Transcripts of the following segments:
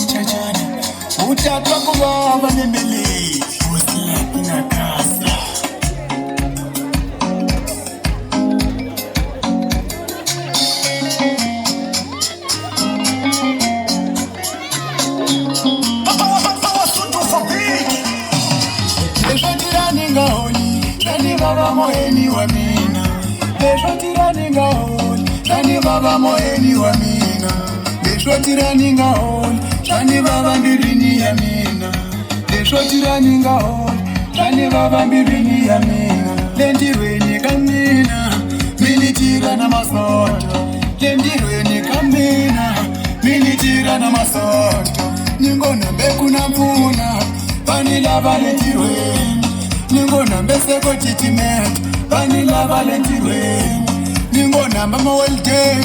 chachana utatwa kubaba nemeli usila inakasa Tirani ngaoni, tani baba moyeni wa mina. Besho tirani ngaoni, tani baba moyeni wa mina. Besho tirani ngaoni, tani baba mbirini ya mina. Besho tirani ngaoni, tani baba mbirini ya mina. Lendirweni kamina, militira na masoto. Lendirweni kamina, militira na masoto. Ningona beku na mpuna, vanila valentirweni. Ningona mbeseko chitimet, vanila valentirweni. Ningona mama welden,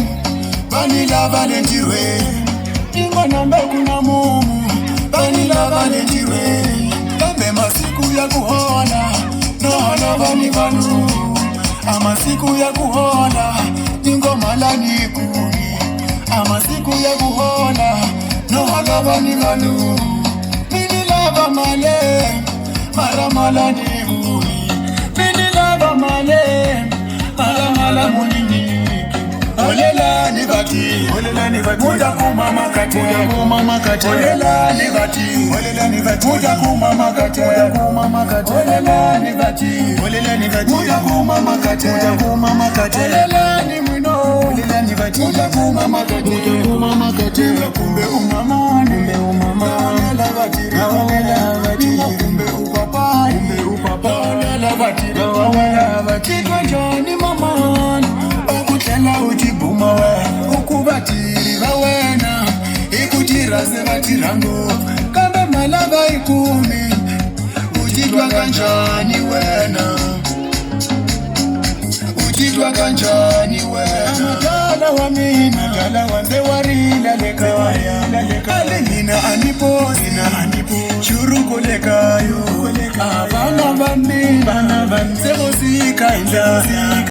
vanila valentirweni. Ningona mbekuna mumu, vanila valentirweni. Kambe masiku ya kuhola, nohala vanivanu. Amasiku ya kuhola, ningomala nikuni. Amasiku ya kuhola, nohala vanivanu. Minilava male, maramala ni muni. Minilava male, maramala munini. Olela ni vati, muda kumama kate, olela ni vati, muda kumama kate, olela ni vati, muda kumama kate, olela ni mwino, muda kumama kate, kumbe umamani, olela vati, kumbe upapai, olela vati, kitwa jani mamani. Okutela utibuma we, ukubatiri vawena. Ikutiraze vatirango, kambe malava ikumi. Utitwa kanjani wena, utitwa kanjani wena. Amatala wa mina, tala wanze warila lekaya. Alemina aniposi, churuko lekayo. Abana vani, sebo sika inda.